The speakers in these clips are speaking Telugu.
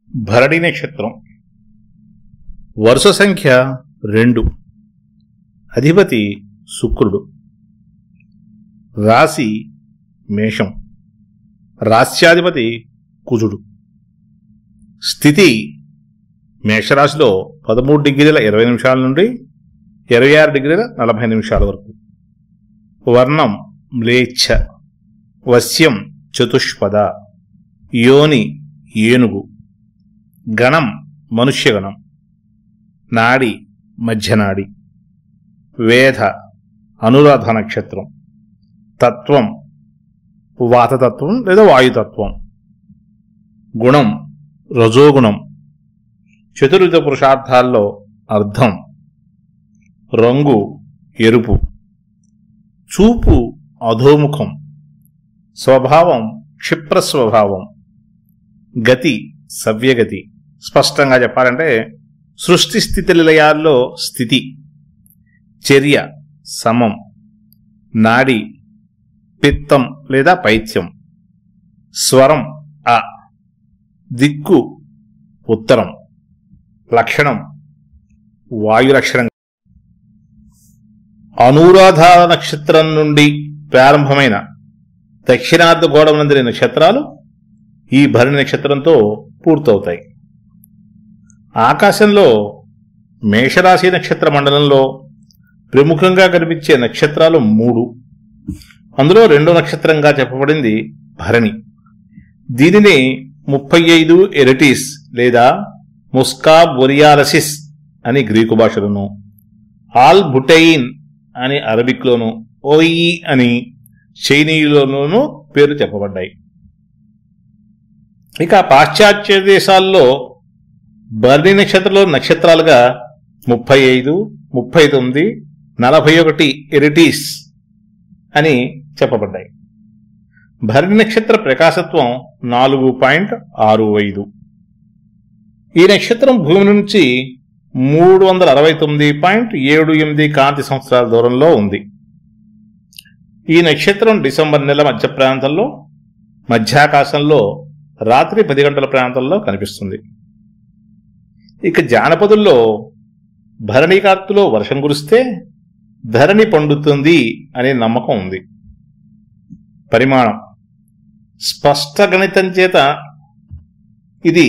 భరణి నక్షత్రం. వరుస సంఖ్య 2. అధిపతి శుక్రుడు. రాశి మేషం. రాశ్యాధిపతి కుజుడు. స్థితి మేషరాశిలో 13 డిగ్రీల 20 నిమిషాల నుండి 26 డిగ్రీల 40 నిమిషాల వరకు. వర్ణం మ్లేచ్ఛ. వశ్యం చతుష్పద. యోని ఏనుగు. గణం మనుష్యగణం. నాడి మధ్యనాడి. వేధ అనురాధ నక్షత్రం. తత్వం వాతతత్వం లేదా వాయుతత్వం. గుణం రజోగుణం. చతుర్విధ పురుషార్థాల్లో అర్థం. రంగు ఎరుపు. చూపు అధోముఖం. స్వభావం క్షిప్ర స్వభావం. గతి సవ్యగతి. స్పష్టంగా చెప్పాలంటే సృష్టి స్థితి నిలయాల్లో స్థితి. చర్య సమం. నాడి పిత్తం లేదా పైత్యం. స్వరం అ. దిక్కు ఉత్తరం. లక్షణం వాయులక్షణం. అనురాధ నక్షత్రం నుండి ప్రారంభమైన దక్షిణార్ధ గోడవనందరి నక్షత్రాలు ఈ భరణి నక్షత్రంతో పూర్తవుతాయి. ఆకాశంలో మేషరాశి నక్షత్ర మండలంలో ప్రముఖంగా కనిపించే నక్షత్రాలు 3. అందులో 2వ నక్షత్రంగా చెప్పబడింది భరణి. దీనిని 35 ఎరిటీస్ లేదా ముస్కా బొరియాలసిస్ అని గ్రీకు భాషలోను, ఆల్ బుటైన్ అని అరబిక్లోను, ఓయి అని చైనీయులోనూ పేరు చెప్పబడ్డాయి. ఇక పాశ్చాత్య దేశాల్లో భరణి నక్షత్రంలో నక్షత్రాలుగా 35, 39, 41 ఎరిటీస్ అని చెప్పబడ్డాయి. భరణి నక్షత్ర ప్రకాశత్వం 4.65. ఈ నక్షత్రం భూమి నుంచి 369.78 కాంతి సంవత్సరాల దూరంలో ఉంది. ఈ నక్షత్రం డిసెంబర్ నెల మధ్య ప్రాంతంలో మధ్యాకాశంలో రాత్రి 10 గంటల ప్రాంతంలో కనిపిస్తుంది. ఇక జానపదుల్లో భరణి కార్తులో వర్షం కురిస్తే ధరణి పండుతుంది అనే నమ్మకం ఉంది. పరిమాణం స్పష్ట గణితం చేత ఇది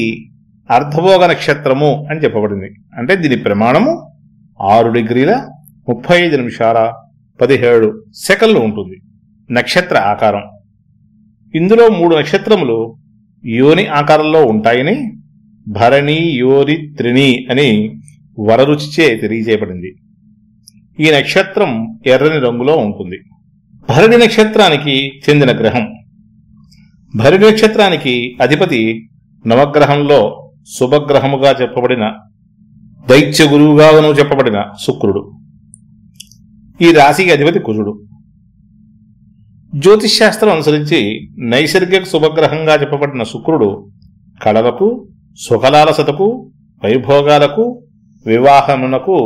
అర్ధభోగ నక్షత్రము అని చెప్పబడింది. అంటే దీని ప్రమాణము 6 డిగ్రీల 35 నిమిషాల 17 సెకన్లు ఉంటుంది. నక్షత్ర ఆకారం ఇందులో 3 నక్షత్రములు యోని ఆకారంలో ఉంటాయని భరణి యోని త్రిణి అని వరరుచిచే తెలియజేయబడింది. ఈ నక్షత్రం ఎర్రని రంగులో ఉంటుంది. భరణి నక్షత్రానికి చెందిన గ్రహం. భరణి నక్షత్రానికి అధిపతి నవగ్రహంలో శుభగ్రహముగా చెప్పబడిన దైత్య గురువుగాను చెప్పబడిన శుక్రుడు. ఈ రాశికి అధిపతి కుజుడు. జ్యోతిష్ శాస్త్రం అనుసరించి నైసర్గిక శుభగ్రహంగా చెప్పబడిన శుక్రుడు కళలకు, సుఖలాలసతకు, వైభోగాలకు, వివాహమునకు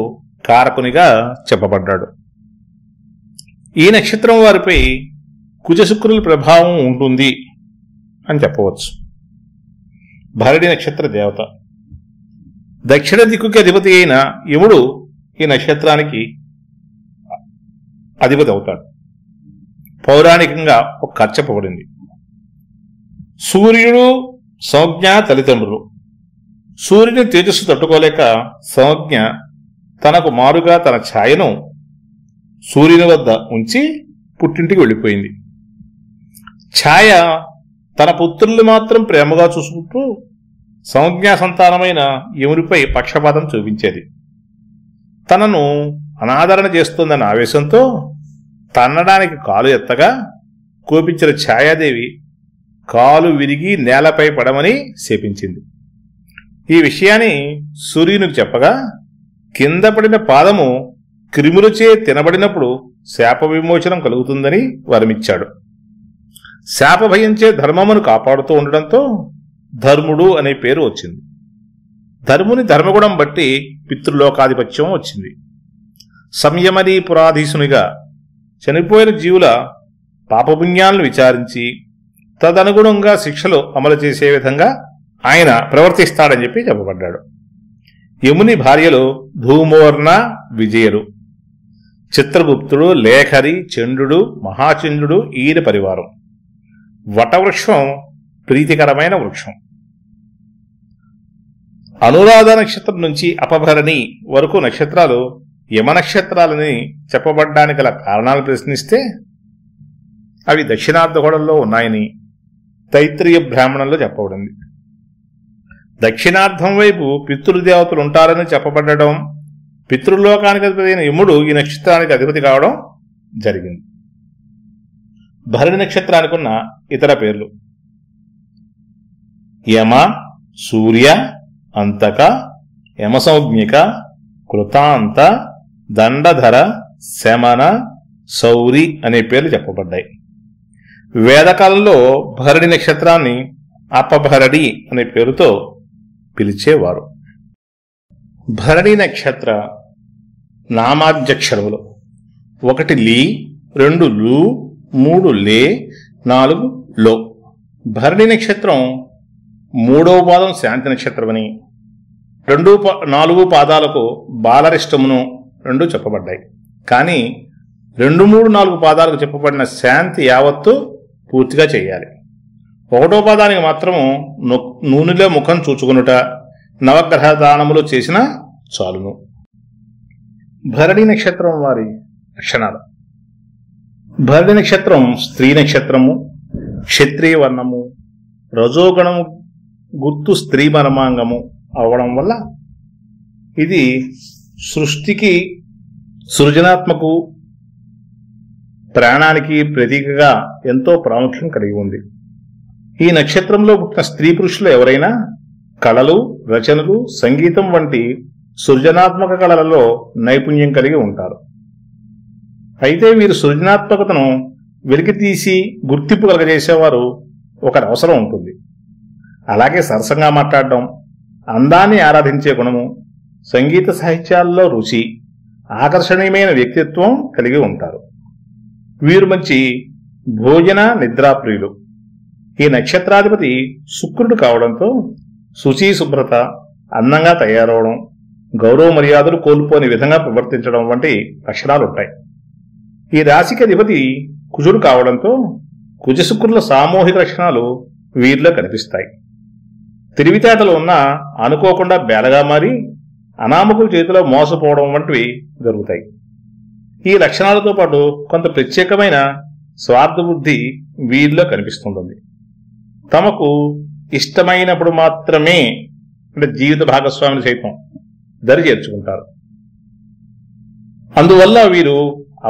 కారకునిగా చెప్పబడ్డాడు. ఈ నక్షత్రం వారిపై కుజ శుక్రుల ప్రభావం ఉంటుంది అని చెప్పవచ్చు. భరణి నక్షత్ర దేవత. దక్షిణ దిక్కుకి అధిపతి అయిన యముడు ఈ నక్షత్రానికి అధిపతి అవుతాడు. పౌరాణికంగా ఒక కథ చెప్పబడింది. సూర్యుడు సంజ్ఞ తల్లిదండ్రులు. సూర్యుని తేజస్సు తట్టుకోలేక సంజ్ఞ తనకు మారుగా తన ఛాయను సూర్యుని వద్ద ఉంచి పుట్టింటికి వెళ్ళిపోయింది. ఛాయ తన పుత్రుల్ని మాత్రం ప్రేమగా చూసుకుంటూ సంజ్ఞా సంతానమైన యమునిపై పక్షపాతం చూపించేది. తనను అనాదరణ చేస్తుందన్న ఆవేశంతో తన్నడానికి కాలు ఎత్తగా కోపించిన ఛాయాదేవి కాలు విరిగి నేలపై పడమని శపించింది. ఈ విషయాన్ని సూర్యునికి చెప్పగా కింద పడిన పాదము క్రిములచే తినబడినప్పుడు శాప విమోచనం కలుగుతుందని వరమిచ్చాడు. శాప భయంచే ధర్మమును కాపాడుతూ ఉండడంతో ధర్ముడు అనే పేరు వచ్చింది. ధర్ముని ధర్మగుణం బట్టి పితృలోకాధిపత్యం వచ్చింది. సంయమనీ పురాధీసునిగా చనిపోయిన జీవుల పాపపుణ్యాలను విచారించి తదనుగుణంగా శిక్షలు అమలు చేసే విధంగా ఆయన ప్రవర్తిస్తాడని చెప్పి చెప్పబడ్డాడు. యముని భార్యలు ధూమోర్ణ విజయులు, చిత్రగుప్తుడు, లేఖరి, చంద్రుడు, మహాచంద్రుడు ఈయన పరివారం. వటవృక్షం ప్రీతికరమైన వృక్షం. అనురాధ నక్షత్రం నుంచి అపభరణి వరకు నక్షత్రాలు యమ నక్షత్రాలని చెప్పబడ్డానికి గల కారణాలు ప్రశ్నిస్తే అవి దక్షిణార్ధగోళంలో ఉన్నాయని తైత్రీయ బ్రాహ్మణంలో చెప్పబడింది. దక్షిణార్ధం వైపు పితృదేవతలు ఉంటారని చెప్పబడడం, పితృలోకానికి అధిపతి అయిన యముడు ఈ నక్షత్రానికి అధిపతి కావడం జరిగింది. భరణి నక్షత్రానికి ఉన్న ఇతర పేర్లు: యమ, సూర్య, అంతక, యమసౌజ్ఞిక, కృతాంత, దండధర, శమన, సౌరి అనే పేర్లు చెప్పబడ్డాయి. వేదకాలంలో భరణి నక్షత్రాన్ని అపభరణి అనే పేరుతో పిలిచేవారు. భరణి నక్షత్ర నామాధ్యక్షరములు: 1 లీ, 2 లు, 3 లే, 4 లో. భరణి నక్షత్రం 3వ పాదం శాంతి నక్షత్రమని, 4 పాదాలకు బాలరిష్టమును 2 చెప్పబడ్డాయి. కానీ 2, 3, 4 పాదాలకు చెప్పబడిన శాంతి యావత్తు పూర్తిగా చేయాలి. 1వ పాదానికి మాత్రము నూనెలో ముఖం చూచుకునుట, నవగ్రహ దానములు చేసిన చాలును. భరణి నక్షత్రం వారి లక్షణాలు: భరణి నక్షత్రం స్త్రీ నక్షత్రము, క్షత్రియ వర్ణము, రజోగణము గుర్తు స్త్రీ మర్మాంగము అవడం వల్ల ఇది సృష్టికి, సృజనాత్మకు, ప్రాణానికి ప్రతీకగా ఎంతో ప్రాముఖ్యం కలిగి ఉంది. ఈ నక్షత్రంలో పుట్టిన స్త్రీ పురుషులు ఎవరైనా కళలు, రచనలు, సంగీతం వంటి సృజనాత్మక కళలలో నైపుణ్యం కలిగి ఉంటారు. అయితే వీరు సృజనాత్మకతను వెలికితీసి గుర్తింపు కలగజేసేవారు ఒకరి అవసరం ఉంటుంది. అలాగే సరసంగా మాట్లాడడం, అందాన్ని ఆరాధించే గుణము, సంగీత సాహిత్యాల్లో రుచి, ఆకర్షణీయమైన వ్యక్తిత్వం కలిగి ఉంటారు. వీరు మంచి భోజన నిద్రాప్రియులు. ఈ నక్షత్రాధిపతి శుక్రుడు కావడంతో శుచి, శుభ్రత, అందంగా తయారవడం, గౌరవ మర్యాదలు కోల్పోని విధంగా ప్రవర్తించడం వంటి లక్షణాలు ఉంటాయి. ఈ రాశికి అధిపతి కుజుడు కావడంతో కుజశుక్రుల సామూహిక లక్షణాలు వీరిలో కనిపిస్తాయి. తెలివితేటలు ఉన్నా అనుకోకుండా బేలగా మారి అనామకుల చేతిలో మోసపోవడం వంటివి జరుగుతాయి. ఈ లక్షణాలతో పాటు కొంత ప్రత్యేకమైన స్వార్థ బుద్ధి వీరిలో కనిపిస్తుంటుంది. తమకు ఇష్టమైనప్పుడు మాత్రమే జీవిత భాగస్వామిని సైతం దరి చేర్చుకుంటారు. అందువల్ల వీరు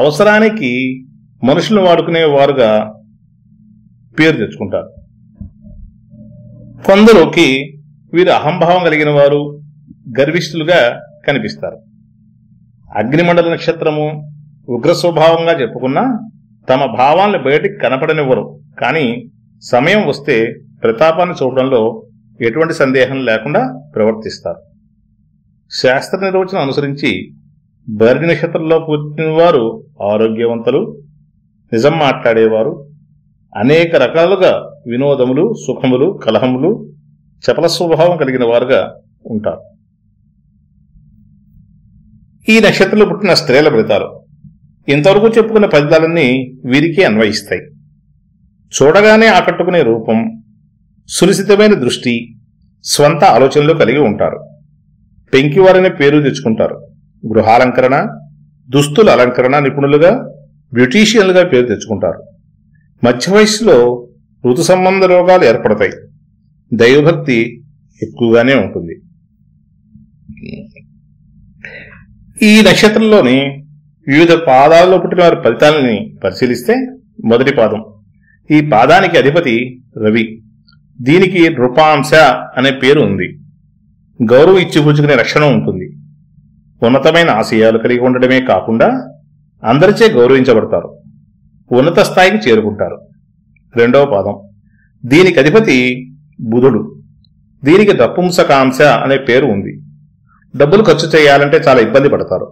అవసరానికి మనుషులను వాడుకునే వారుగా పేరు తెచ్చుకుంటారు. కొందరికి వీరు అహంభావం కలిగిన వారు, గర్విష్ఠులుగా కనిపిస్తారు. అగ్నిమండల నక్షత్రము ఉగ్ర స్వభావంగా చెప్పుకున్నా తమ భావాలను బయటికి కనపడనివ్వరు. కానీ సమయం వస్తే ప్రతాపాన్ని చూపడంలో ఎటువంటి సందేహం లేకుండా ప్రవర్తిస్తారు. శాస్త్ర నిర్వచనం అనుసరించి భరణి నక్షత్రంలో పుట్టిన వారు ఆరోగ్యవంతులు, నిజం మాట్లాడేవారు, అనేక రకాలుగా వినోదములు, సుఖములు, కలహములు, చపల స్వభావం కలిగిన వారుగా ఉంటారు. ఈ నక్షత్రంలో పుట్టిన స్త్రీల ఫలితాలు: ఇంతవరకు చెప్పుకున్న ఫలితాలన్నీ వీరికి అన్వయిస్తాయి. చూడగానే ఆకట్టుకునే రూపం, సునిశితమైన దృష్టి, స్వంత ఆలోచనలు కలిగి ఉంటారు. పెంకివారనే పేరు తెచ్చుకుంటారు. గృహాలంకరణ, దుస్తుల అలంకరణ నిపుణులుగా, బ్యూటీషియన్లుగా పేరు తెచ్చుకుంటారు. మధ్య వయస్సులో ఋతు సంబంధ రోగాలు ఏర్పడతాయి. దైవభక్తి ఎక్కువగానే ఉంటుంది. ఈ నక్షత్రంలోని వివిధ పాదాలలో పుట్టిన వారి ఫలితాలని పరిశీలిస్తే, మొదటి పాదం. ఈ పాదానికి అధిపతి రవి. దీనికి నృపాంశ అనే పేరు ఉంది. గౌరవం ఇచ్చిపుచ్చుకునే లక్షణం ఉంటుంది. ఉన్నతమైన ఆశయాలు కలిగి ఉండడమే కాకుండా అందరిచే గౌరవించబడతారు. ఉన్నత స్థాయికి చేరుకుంటారు. రెండవ పాదం. దీనికి అధిపతి బుధుడు. దీనికి నపుంసకాంశ అనే పేరు ఉంది. డబ్బులు ఖర్చు చేయాలంటే చాలా ఇబ్బంది పడతారు.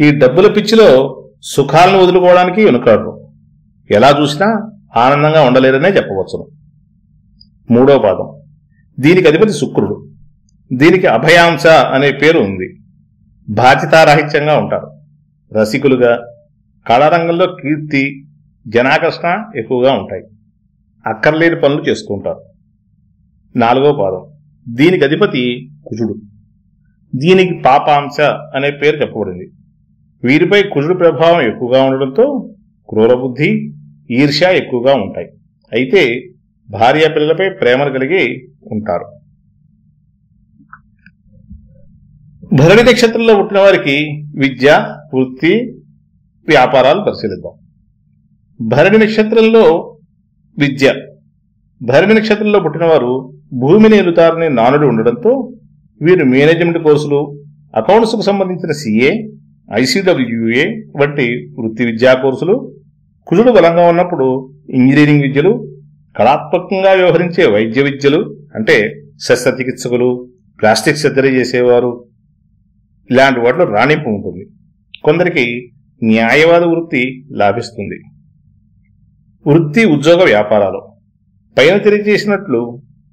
ఈ డబ్బుల పిచ్చిలో సుఖాలను వదులుకోవడానికి వెనుకాడరు. ఎలా చూసినా ఆనందంగా ఉండలేరనే చెప్పవచ్చును. మూడో పాదం. దీనికి అధిపతి శుక్రుడు. దీనికి అభయాంశ అనే పేరు ఉంది. బాధ్యతారాహిత్యంగా ఉంటారు. రసికులుగా, కళారంగంలో కీర్తి, జనాకర్షణ ఎక్కువగా ఉంటాయి. అక్కర్లేని పనులు చేస్తుంటారు. 4వ పాదం. దీనికి అధిపతి కుజుడు. దీనికి పాపాంశ అనే పేరు చెప్పబడింది. వీరిపై కుజుడు ప్రభావం ఎక్కువగా ఉండడంతో క్రూరబుద్ధి, ఈర్ష్య ఎక్కువగా ఉంటాయి. అయితే భార్య పిల్లలపై ప్రేమను కలిగి ఉంటారు. భరణి నక్షత్రంలో పుట్టిన వారికి విద్య, వృత్తి, వ్యాపారాలు పరిశీలిద్దాం. భరణి నక్షత్రంలో విద్య. భరణి నక్షత్రంలో పుట్టినవారు భూమిని ఏలుతారని నానుడి ఉండడంతో వీరు మేనేజ్మెంట్ కోర్సులు, అకౌంట్స్కు సంబంధించిన CA, ICWA వంటి వృత్తి విద్యా కోర్సులు, కుజుడు బలంగా ఉన్నప్పుడు ఇంజనీరింగ్ విద్యలు, కళాత్మకంగా వ్యవహరించే వైద్య విద్యలు అంటే శస్త్రచికిత్సకులు, ప్లాస్టిక్ సర్జరీ చేసేవారు, ఇలాంటి వాటిలో రాణింపు ఉంటుంది. కొందరికి న్యాయవాద వృత్తి లాభిస్తుంది. వృత్తి, ఉద్యోగ, వ్యాపారాలు పైన తెలియజేసినట్లు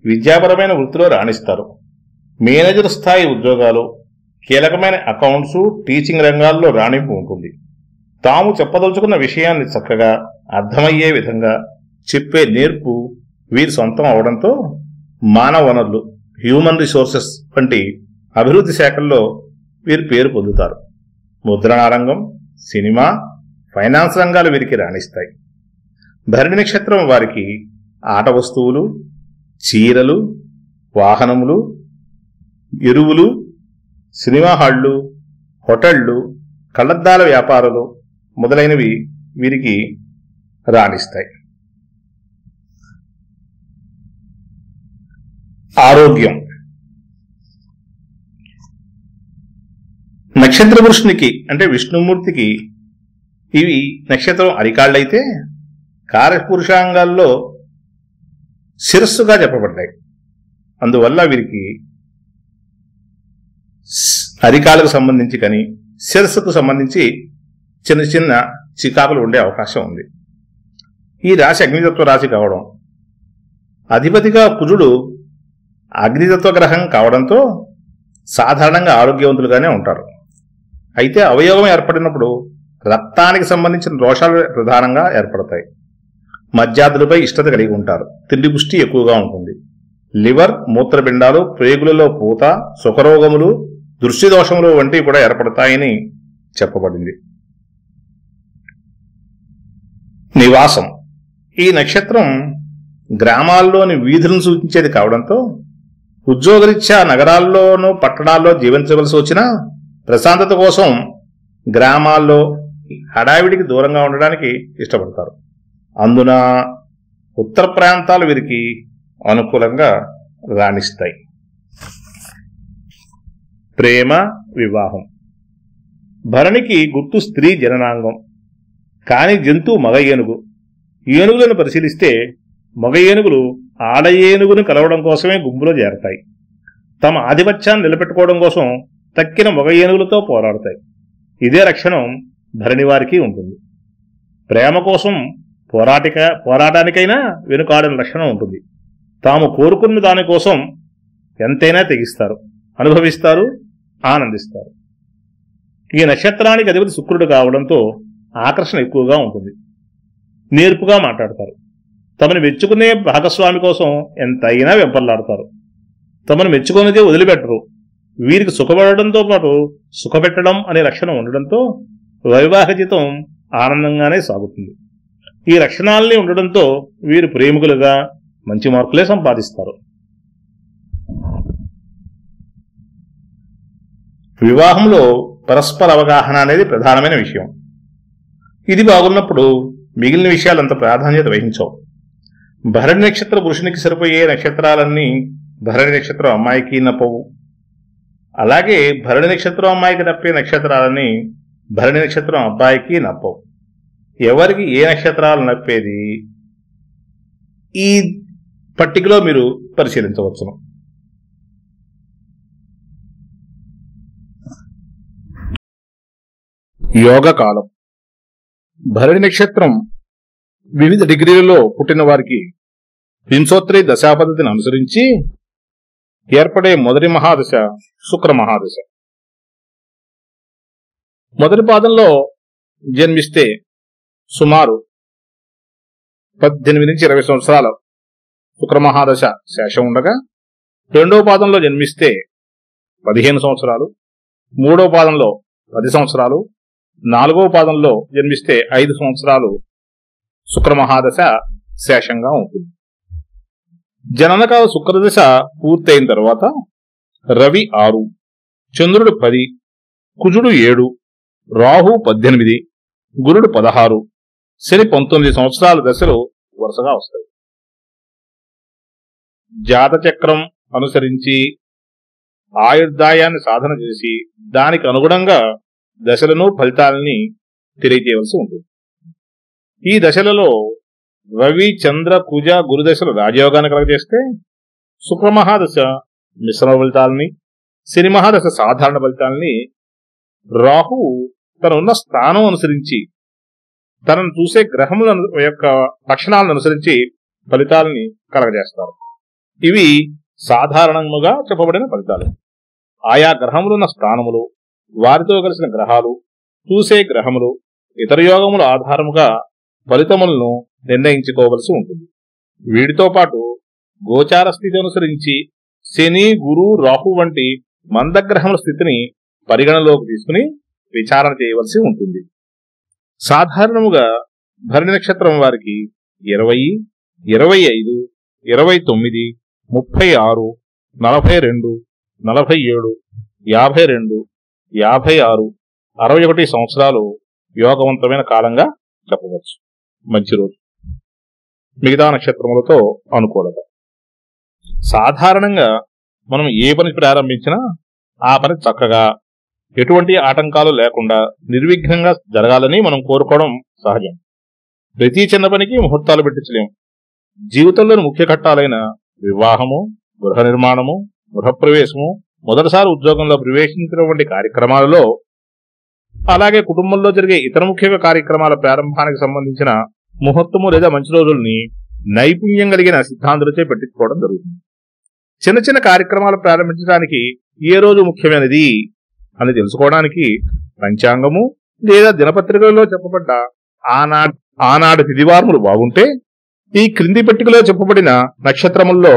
విద్యాపరమైన వృత్తిలో రాణిస్తారు. మేనేజర్ స్థాయి ఉద్యోగాలు, కీలకమైన అకౌంట్స్, టీచింగ్ రంగాల్లో రాణింపు ఉంటుంది. తాము చెప్పదలుచుకున్న విషయాన్ని చక్కగా అర్థమయ్యే విధంగా చెప్పే నేర్పు వీరి సొంతం అవడంతో మానవ వనరులు, హ్యూమన్ రిసోర్సెస్ వంటి అభివృద్ధి శాఖల్లో వీరు పేరు పొందుతారు. ముద్రణా రంగం, సినిమా, ఫైనాన్స్ రంగాలు వీరికి రాణిస్తాయి. భరణి నక్షత్రం వారికి ఆట వస్తువులు, చీరలు, వాహనములు, ఎరువులు, సినిమా హాళ్లు, హోటళ్లు, కళ్లద్దాల వ్యాపారాలు మొదలైనవి వీరికి రాణిస్తాయి. ఆరోగ్యం. నక్షత్ర పురుషునికి అంటే విష్ణుమూర్తికి ఇవి నక్షత్రం అరికాళ్ళైతే కార్యపురుషాంగాల్లో శిరస్సుగా చెప్పబడ్డాయి. అందువల్ల వీరికి అరికాలకు సంబంధించి కానీ శిరస్సుకు సంబంధించి చిన్న చిన్న చికాకులు ఉండే అవకాశం ఉంది. ఈ రాశి అగ్నితత్వ రాశి కావడం, అధిపతిగా కుజుడు అగ్నితత్వ గ్రహం కావడంతో సాధారణంగా ఆరోగ్యవంతులుగానే ఉంటారు. అయితే అవయోగం ఏర్పడినప్పుడు రక్తానికి సంబంధించిన దోషాలు ప్రధానంగా ఏర్పడతాయి. మధ్యాదులపై ఇష్టత కలిగి ఉంటారు. తిండి పుష్టి ఎక్కువగా ఉంటుంది. లివర్, మూత్రపిండాలు, ప్రేగులలో పూత, సుఖరోగములు, దృష్టి దోషములు వంటివి కూడా ఏర్పడతాయని చెప్పబడింది. నివాసం. ఈ నక్షత్రం గ్రామాల్లోని వీధులను సూచించేది కావడంతో ఉద్యోగరీత్యా నగరాల్లోనూ పట్టణాల్లో జీవించవలసి వచ్చినా ప్రశాంతత కోసం గ్రామాల్లో హడావిడికి దూరంగా ఉండడానికి ఇష్టపడతారు. అందున ఉత్తర ప్రాంతాలు వీరికి అనుకూలంగా రాణిస్తాయి. ప్రేమ, వివాహం. భరణికి గుర్తు స్త్రీ జననాంగం, కాని జంతువు మగ ఏనుగు. ఏనుగులను పరిశీలిస్తే మగ ఏనుగులు ఆడ ఏనుగును కలవడం కోసమే గుంపులో చేరతాయి. తమ ఆధిపత్యాన్ని నిలబెట్టుకోవడం కోసం తక్కిన మగ ఏనుగులతో పోరాడతాయి. ఇదే లక్షణం భరణి వారికి ఉంటుంది. ప్రేమ కోసం పోరాటానికైనా వెనుకాడని లక్షణం ఉంటుంది. తాము కోరుకున్న దానికోసం ఎంతైనా తెగిస్తారు, అనుభవిస్తారు, ఆనందిస్తారు. ఈ నక్షత్రానికి అధిపతి శుక్రుడు కావడంతో ఆకర్షణ ఎక్కువగా ఉంటుంది. నేర్పుగా మాట్లాడతారు. తమను మెచ్చుకునే భాగస్వామి కోసం ఎంతైనా వెంపర్లాడతారు. తమను మెచ్చుకునేదే వదిలిపెట్టరు. వీరికి సుఖపడడంతో పాటు సుఖపెట్టడం అనే లక్షణం ఉండడంతో వైవాహిక జీవితం ఆనందంగానే సాగుతుంది. ఈ లక్షణాలని ఉండడంతో వీరు ప్రేమికులుగా మంచి మార్కులే సంపాదిస్తారు. వివాహంలో పరస్పర అవగాహన అనేది ప్రధానమైన విషయం. ఇది బాగున్నప్పుడు మిగిలిన విషయాలంత ప్రాధాన్యత వహించవు. భరణి నక్షత్ర పురుషునికి సరిపోయే నక్షత్రాలన్నీ భరణి నక్షత్రం అమ్మాయికి నప్పవు. అలాగే భరణి నక్షత్రం అమ్మాయికి నప్పే నక్షత్రాలన్నీ భరణి నక్షత్రం అబ్బాయికి నప్పవు. ఎవరికి ఏ నక్షత్రాలు నప్పేది ఈ పట్టికలో మీరు పరిశీలించవచ్చును. యోగకాలం. భరణి నక్షత్రం వివిధ డిగ్రీలలో పుట్టిన వారికి వింశోత్తరి దశాపద్ధతిని అనుసరించి ఏర్పడే మొదటి మహాదశ శుక్ర మహాదశ. మొదటి పాదంలో జన్మిస్తే సుమారు 18 నుంచి 20 సంవత్సరాల శుక్ర మహాదశ శేషం ఉండగా, రెండవ పాదంలో జన్మిస్తే 15 సంవత్సరాలు, మూడవ పాదంలో 10 సంవత్సరాలు, నాలుగవ పాదంలో జన్మిస్తే 5 సంవత్సరాలు శుక్ర మహాదశ శేషంగా ఉంటుంది. జననకాల శుక్రదశ పూర్తయిన తర్వాత రవి 6, చంద్రుడు 10, కుజుడు 7, రాహు 18, గురుడు 16, శని 19 సంవత్సరాల దశలు వరుసగా వస్తాయి. జాతచక్రం అనుసరించి ఆయుర్దాయాన్ని సాధన చేసి దానికి అనుగుణంగా దశలను ఫలితాలని తెలియజేయవలసి ఉంటుంది. ఈ దశలలో రవి, చంద్ర, కుజ, గురుదశలు రాజయోగాన్ని కలగజేస్తే శుక్ర మహాదశ మిశ్రమ ఫలితాలని, శని మహాదశ సాధారణ ఫలితాలని, రాహు తన ఉన్న స్థానం అనుసరించి తనను చూసే గ్రహముల యొక్క లక్షణాలను అనుసరించి ఫలితాలని కలగజేస్తారు. ఇవి సాధారణంగా చెప్పబడిన ఫలితాలు. ఆయా గ్రహములున్న స్థానములు, వారితో కలిసిన గ్రహాలు, చూసే గ్రహములు, ఇతర యోగముల ఆధారముగా ఫలితములను నిర్ణయించుకోవలసి ఉంటుంది. వీటితో పాటు గోచార స్థితి అనుసరించి శని, గురు, రాహు వంటి మందగ్రహముల స్థితిని పరిగణలోకి తీసుకుని విచారణ చేయవలసి ఉంటుంది. సాధారణముగా భరణి నక్షత్రం వారికి 20, 25, 29, 36, 42, 47, 52, 56, 61 సంవత్సరాలు యోగవంతమైన కాలంగా చెప్పవచ్చు. మంచి రోజు. మిగతా నక్షత్రములతో అనుకూలత. సాధారణంగా మనం ఏ పని ప్రారంభించినా ఆ పని చక్కగా, ఎటువంటి ఆటంకాలు లేకుండా నిర్విఘ్నంగా జరగాలని మనం కోరుకోవడం సహజం. ప్రతి చిన్న పనికి ముహూర్తాలు పెట్టించలేము. జీవితంలోని ముఖ్య ఘట్టాలైన వివాహము, గృహ నిర్మాణము, గృహప్రవేశము, మొదటిసారి ఉద్యోగంలో ప్రవేశించడం వంటి కార్యక్రమాలలో, అలాగే కుటుంబంలో జరిగే ఇతర ముఖ్య కార్యక్రమాల ప్రారంభానికి సంబంధించిన ముహూర్తము లేదా మంచి రోజుల్ని నైపుణ్యం కలిగిన సిద్ధాంతులచే పెట్టించుకోవడం జరుగుతుంది. చిన్న చిన్న కార్యక్రమాలు ప్రారంభించడానికి ఏ రోజు ముఖ్యమైనది అని తెలుసుకోవడానికి పంచాంగము లేదా దినపత్రికలలో చెప్పబడ్డ ఆనాడు తిథివారములు బాగుంటే ఈ క్రింది పట్టికలో చెప్పబడిన నక్షత్రముల్లో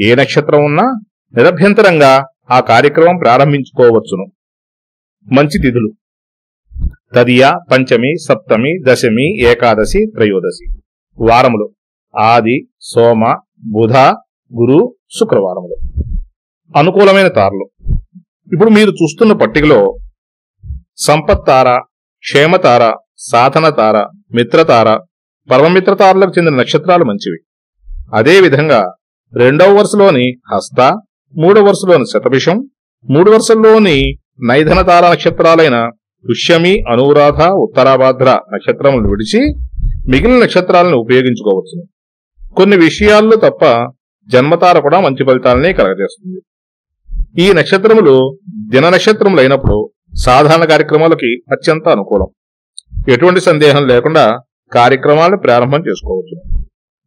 ఏ నక్షత్రం ఉన్నా నిరభ్యంతరంగా ఆ కార్యక్రమం ప్రారంభించుకోవచ్చును. మంచి తిథులు: తదియ, పంచమి, సప్తమి, దశమి, ఏకాదశి, త్రయోదశి. వారములు: ఆది, సోమ, బుధ, గురు, శుక్రవారములు. అనుకూలమైన తారలు: ఇప్పుడు మీరు చూస్తున్న పట్టికలో సంపత్తార, క్షేమతార, సాధనతార, మిత్రతార, పరమమిత్రతారలకు చెందిన నక్షత్రాలు మంచివి. అదేవిధంగా 2వ వరుసలోని హస్త, 3వ వరుసలోని శతభిషం, 3 వరుసల్లోని నైధనతార నక్షత్రాలైన పుష్యమి, అనురాధ, ఉత్తరాభాద్ర నక్షత్రములను విడిచి మిగిలిన నక్షత్రాలను ఉపయోగించుకోవచ్చు. కొన్ని విషయాల్లో తప్ప జన్మతార కూడా మంచి ఫలితాలనే కలగజేస్తుంది. ఈ నక్షత్రములు దిన నక్షత్రములు అయినప్పుడు సాధారణ కార్యక్రమాలకి అత్యంత అనుకూలం. ఎటువంటి సందేహం లేకుండా కార్యక్రమాలను ప్రారంభం చేసుకోవచ్చు.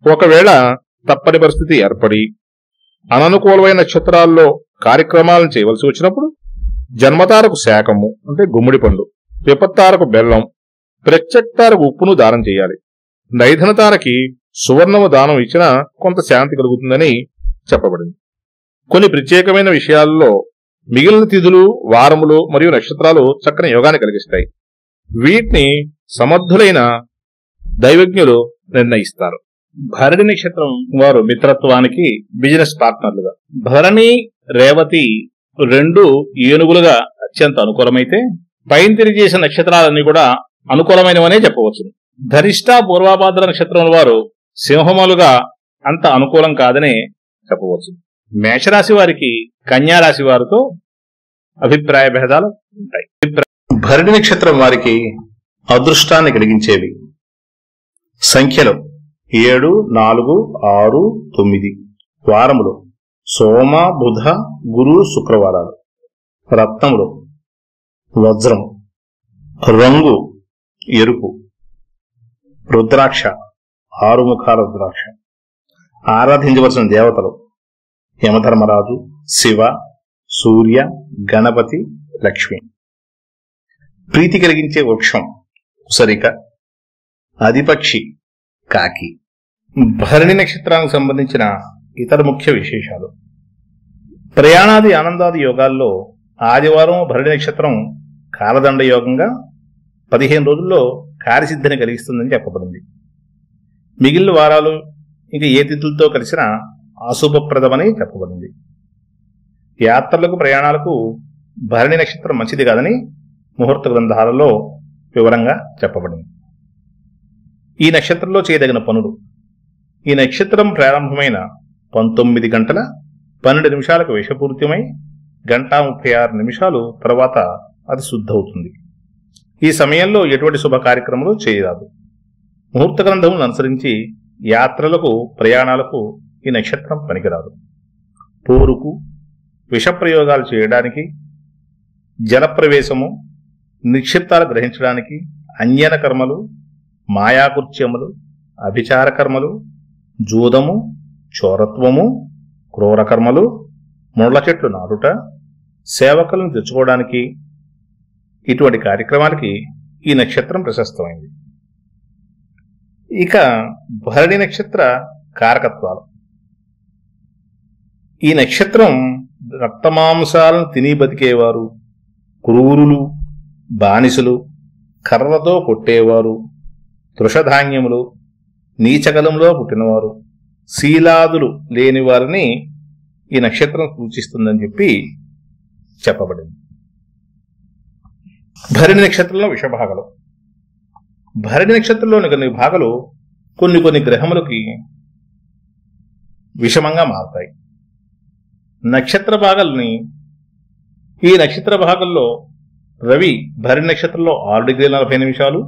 ఒకవేళ తప్పని పరిస్థితి ఏర్పడి అననుకూలమైన నక్షత్రాల్లో కార్యక్రమాలను చేయవలసి వచ్చినప్పుడు జన్మతారకు శాకము అంటే గుమ్మడి పండు, విపత్తారకు బెల్లం, ప్రత్యక్తారకు ఉప్పును దానం చేయాలి. నైధనతారకి సువర్ణము దానం ఇచ్చినా కొంత శాంతి కలుగుతుందని చెప్పబడింది. కొన్ని ప్రత్యేకమైన విషయాల్లో మిగిలిన తిథులు, వారములు మరియు నక్షత్రాలు చక్కని యోగాన్ని కలిగిస్తాయి. వీటిని సమర్థులైన దైవజ్ఞులు నిర్ణయిస్తారు. భరణి నక్షత్రం వారు మిత్రత్వానికి బిజినెస్ పార్ట్నర్లుగా, భరణి, రేవతి 2 ఏనుగులుగా అత్యంత అనుకూలమైతే పైన తెలియజేసిన నక్షత్రాలన్నీ కూడా అనుకూలమైనవనే చెప్పవచ్చు. ధరిష్ట, పూర్వాభాద్ర నక్షత్రం వారు సింహములుగా అంత అనుకూలం కాదనే చెప్పవచ్చు. మేషరాశి వారికి కన్యారాశి వారితో అభిప్రాయ భేదాలు ఉంటాయి. భరణి నక్షత్రం వారికి అదృష్టాన్ని కలిగించేవి సంఖ్యలు 7, 4, 6, 9. వారములు: సోమ, బుధ, గురు, శుక్రవారాలు. రత్నములు: వజ్రము. రంగు: ఎరుపు. రుద్రాక్ష: 6 ముఖాల రుద్రాక్ష. ఆరాధించవలసిన దేవతలు: యమధర్మరాజు, శివ, సూర్య, గణపతి, లక్ష్మి. ప్రీతి కలిగించే వృక్షం ఉసరిక, అధిపక్షి కాకి. భరణి నక్షత్రానికి సంబంధించిన ఇతర ముఖ్య విశేషాలు. ప్రయాణాది ఆనందాది యోగాల్లో ఆదివారం భరణి నక్షత్రం కాలదండ యోగంగా 15 రోజుల్లో కార్యసిద్ధిని కలిగిస్తుందని చెప్పబడింది. మిగిలిన వారాలు ఇంకా ఏ తిథులతో కలిసినా అశుభప్రదమని చెప్పబడింది. యాత్రలకు ప్రయాణాలకు భరణి నక్షత్రం మంచిది కాదని ముహూర్త గ్రంథాలలో వివరంగా చెప్పబడింది. ఈ నక్షత్రంలో చేయదగిన పనులు. ఈ నక్షత్రం ప్రారంభమైన 19 గంటల 12 నిమిషాలకు విషపూరితమై 1:36 తర్వాత అది శుద్ధవుతుంది. ఈ సమయంలో ఎటువంటి శుభ కార్యక్రమాలు చేయరాదు. ముహూర్త గ్రంథములను అనుసరించి యాత్రలకు ప్రయాణాలకు ఈ నక్షత్రం పనికిరాదు. పోరుకు, విషప్రయోగాలు చేయడానికి, జలప్రవేశము, నిక్షిప్తాలు గ్రహించడానికి, అన్యన కర్మలు, మాయాకృత్యములు, అభిచార కర్మలు, జూదము, చోరత్వము, క్రూరకర్మలు, ముళ్ళ చెట్లు నాటుట, సేవకులను తెచ్చుకోవడానికి ఇటువంటి కార్యక్రమాలకి ఈ నక్షత్రం ప్రశస్తమైంది. ఇక భరణి నక్షత్ర కారకత్వాలు. ఈ నక్షత్రం రక్తమాంసాలను తిని బతికేవారు, క్రూరులు, బానిసలు, కర్రలతో కొట్టేవారు, తృషధాన్యములు, నీచకలంలో పుట్టినవారు, శీలాదులు లేని వారిని ఈ నక్షత్రం సూచిస్తుందని చెప్పబడింది. భరణి నక్షత్రంలో విషభాగాలు. భరణి నక్షత్రంలోని కొన్ని భాగాలు కొన్ని గ్రహములకి విషమంగా మారుతాయి. నక్షత్ర భాగాల్ని ఈ నక్షత్ర భాగంలో రవి భరణి నక్షత్రంలో 6 డిగ్రీల 40 నిమిషాలు,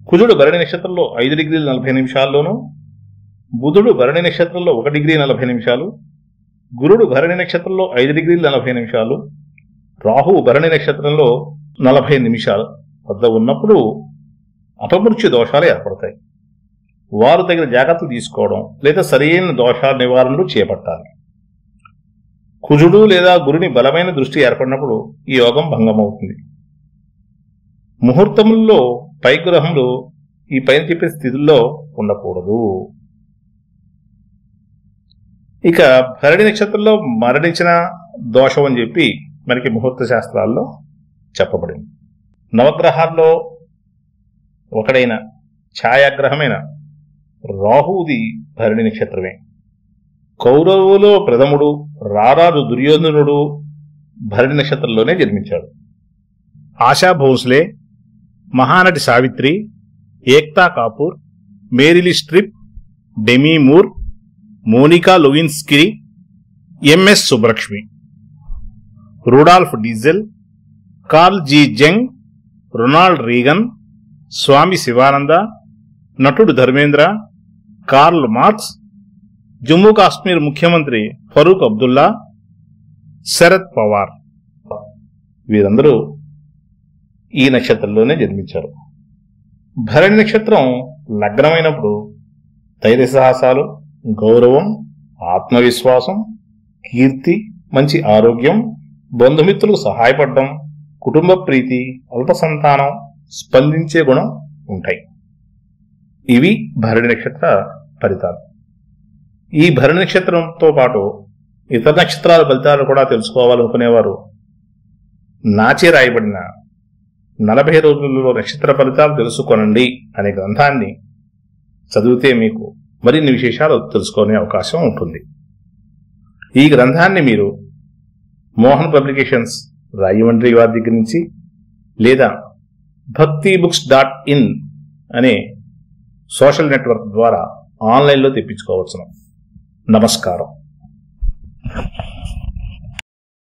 కుజుడు భరణి నక్షత్రంలో 5 డిగ్రీల 40 నిమిషాల్లోనూ, బుధుడు భరణి నక్షత్రంలో 1 డిగ్రీ 40 నిమిషాలు, గురుడు భరణి నక్షత్రంలో 5 డిగ్రీల 40 నిమిషాలు, రాహువు భరణి నక్షత్రంలో 40 నిమిషాలు వద్ద ఉన్నప్పుడు అపమృత్యు దోషాలు ఏర్పడతాయి. వారు తగిన జాగ్రత్తలు తీసుకోవడం లేదా సరైన దోషాల నివారణలు చేపట్టాలి. కుజుడు లేదా గురుని బలమైన దృష్టి ఏర్పడినప్పుడు ఈ యోగం భంగమవుతుంది. ముహూర్తముల్లో పై గ్రహములు ఈ పైన చెప్పే స్థితుల్లో ఉండకూడదు. ఇక భరణి నక్షత్రంలో మరణించిన దోషం అని చెప్పి మనకి ముహూర్త శాస్త్రాల్లో చెప్పబడింది. నవగ్రహాల్లో ఒకడైన ఛాయాగ్రహమైన రాహువుది భరణి నక్షత్రమే. కౌరవులో ప్రథముడు రారాజు దుర్యోధనుడు భరణి నక్షత్రంలోనే జన్మించాడు. ఆశా భోస్లే, మహానటి Savitri, Ekta Kapoor, Meryl Streep, Demi Moore, Monica Lewinsky, MS Subbulakshmi, Rudolf Diesel, Carl G Jung, Ronald Reagan, Swami Sivananda, నటుడు ధర్మేంద్ర, కార్ల్ మార్క్స్, జమ్మూ కాశ్మీర్ ముఖ్యమంత్రి ఫరూక్ అబ్దుల్లా, శరద్ పవార్ వీరందరూ ఈ నక్షత్రంలోనే జన్మించారు. భరణి నక్షత్రం లగ్నమైనప్పుడు ధైర్య సాహసాలు, గౌరవం, ఆత్మవిశ్వాసం, కీర్తి, మంచి ఆరోగ్యం, బంధుమిత్రులకు సహాయపడడం, కుటుంబ ప్రీతి, అల్ప సంతానం, స్పందించే గుణం ఉంటాయి. ఇవి భరణి నక్షత్ర ఫలితాలు. ఈ భరణి నక్షత్రంతో పాటు ఇతర నక్షత్రాల ఫలితాలు కూడా తెలుసుకోవాలనుకునేవారు నాచే రాయబడిన 40 రోజులలో నక్షత్ర ఫలితాలు తెలుసుకోనండి అనే గ్రంథాన్ని చదివితే మీకు మరిన్ని విశేషాలు తెలుసుకునే అవకాశం ఉంటుంది. ఈ గ్రంథాన్ని మీరు మోహన్ పబ్లికేషన్స్ రాయమండ్రి వారి దగ్గర నుంచి లేదా bhaktibooks.in అనే సోషల్ నెట్వర్క్ ద్వారా ఆన్లైన్లో తెప్పించుకోవచ్చును. నమస్కారం.